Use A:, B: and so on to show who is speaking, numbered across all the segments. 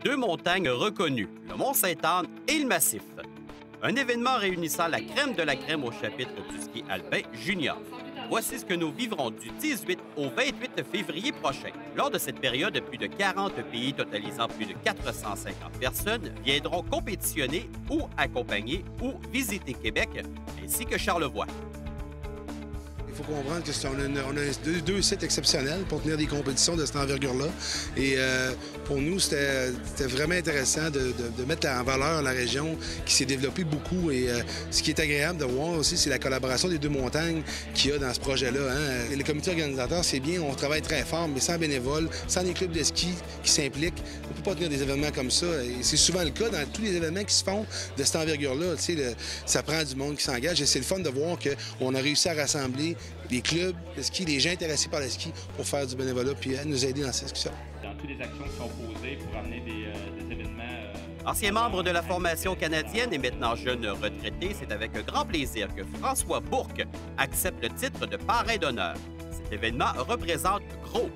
A: deux montagnes reconnues, le Mont-Sainte-Anne et le Massif. Un événement réunissant la crème de la crème au chapitre du ski alpin junior. Voici ce que nous vivrons du 18 au 28 février prochain. Lors de cette période, plus de 40 pays totalisant plus de 450 personnes viendront compétitionner ou accompagner ou visiter Québec, ainsi que Charlevoix.
B: Il faut comprendre qu'on a deux sites exceptionnels pour tenir des compétitions de cette envergure-là. Et pour nous, c'était vraiment intéressant de mettre en valeur la région qui s'est développée beaucoup. Et ce qui est agréable de voir aussi, c'est la collaboration des deux montagnes qu'il y a dans ce projet-là. Hein. Et le comité organisateur, c'est bien, on travaille très fort, mais sans bénévoles, sans les clubs de ski qui s'impliquent, on ne peut pas tenir des événements comme ça. Et c'est souvent le cas dans tous les événements qui se font de cette envergure-là. Ça prend du monde qui s'engage. Et c'est le fun de voir qu'on a réussi à rassembler les clubs de ski, les gens intéressés par le ski pour faire du bénévolat puis nous aider dans cette discussion.
C: Dans toutes les actions qui sont posées pour amener des événements...
A: Ancien membre de la formation canadienne et maintenant jeune retraité, c'est avec un grand plaisir que François Bourque accepte le titre de parrain d'honneur. Cet événement représente gros.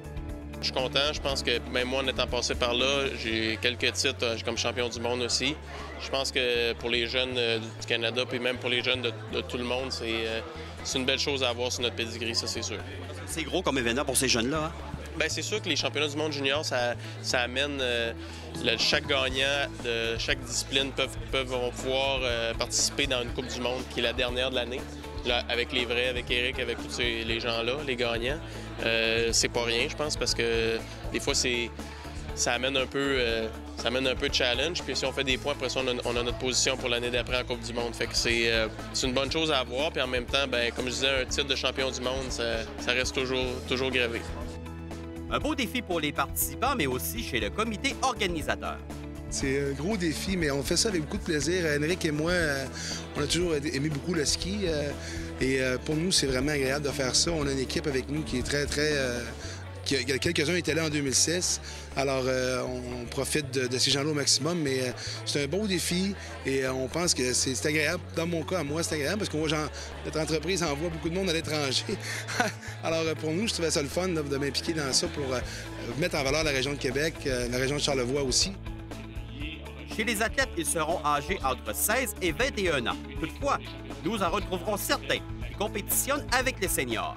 D: Je suis content. Je pense que même moi, en étant passé par là, j'ai quelques titres comme champion du monde aussi. Je pense que pour les jeunes du Canada, puis même pour les jeunes de tout le monde, c'est une belle chose à avoir sur notre pedigree, ça c'est sûr.
A: C'est gros comme événement pour ces jeunes-là, hein?
D: Bien, c'est sûr que les championnats du monde junior, ça amène chaque gagnant de chaque discipline vont pouvoir participer dans une Coupe du monde qui est la dernière de l'année. Là, avec les vrais, avec Éric, avec tous les gens-là, les gagnants. C'est pas rien, je pense, parce que des fois, ça amène un peu de challenge. Puis si on fait des points, après ça, on a notre position pour l'année d'après en Coupe du monde. Fait que c'est une bonne chose à avoir. Puis en même temps, bien, comme je disais, un titre de champion du monde, ça reste toujours gravé.
A: Un beau défi pour les participants, mais aussi chez le comité organisateur.
B: C'est un gros défi, mais on fait ça avec beaucoup de plaisir. Henrik et moi, on a toujours aimé beaucoup le ski. Et pour nous, c'est vraiment agréable de faire ça. On a une équipe avec nous qui est très... Quelques-uns étaient là en 2006, alors on profite de ces gens-là au maximum, mais c'est un beau défi et on pense que c'est agréable. Dans mon cas, à moi, c'est agréable parce que notre entreprise envoie beaucoup de monde à l'étranger. Alors pour nous, je trouvais ça le fun de m'impliquer dans ça pour mettre en valeur la région de Québec, la région de Charlevoix aussi.
A: Chez les athlètes, ils seront âgés entre 16 et 21 ans. Toutefois, nous en retrouverons certains qui compétitionnent avec les seniors.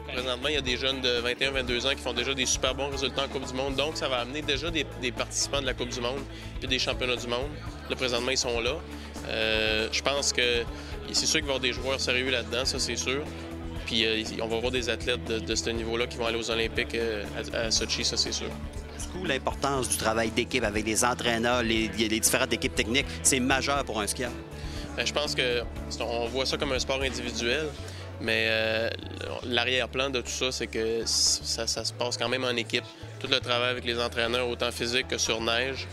D: Présentement, il y a des jeunes de 21-22 ans qui font déjà des super bons résultats en Coupe du monde. Donc, ça va amener déjà des participants de la Coupe du monde puis des championnats du monde. Là, présentement, ils sont là. Je pense que c'est sûr qu'il va y avoir des joueurs sérieux là-dedans, ça, c'est sûr. Puis, on va avoir des athlètes de ce niveau-là qui vont aller aux Olympiques à Sochi, ça, c'est sûr.
E: Jusqu'où l'importance du travail d'équipe avec les entraîneurs, les différentes équipes techniques, c'est majeur pour un skieur?
D: Bien, je pense qu'on voit ça comme un sport individuel. Mais l'arrière-plan de tout ça, c'est que ça se passe quand même en équipe. Tout le travail avec les entraîneurs, autant physique que sur neige,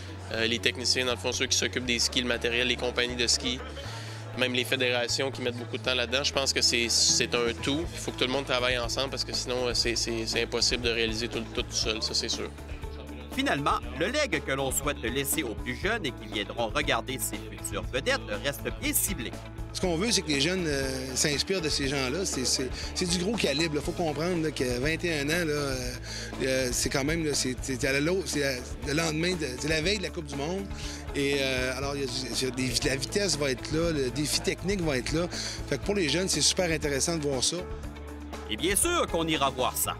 D: les techniciens, dans le fond, ceux qui s'occupent des skis, le matériel, les compagnies de ski, même les fédérations qui mettent beaucoup de temps là-dedans. Je pense que c'est un tout. Il faut que tout le monde travaille ensemble parce que sinon, c'est impossible de réaliser tout seul, ça c'est sûr.
A: Finalement, le legs que l'on souhaite laisser aux plus jeunes et qui viendront regarder ces futures vedettes reste bien ciblé.
B: Ce qu'on veut, c'est que les jeunes s'inspirent de ces gens-là. C'est du gros calibre. Il faut comprendre là, que 21 ans, c'est quand même... C'est le lendemain, c'est la veille de la Coupe du monde. Et alors, la vitesse va être là, le défi technique va être là. Fait que pour les jeunes, c'est super intéressant de voir ça.
A: Et bien sûr qu'on ira voir ça.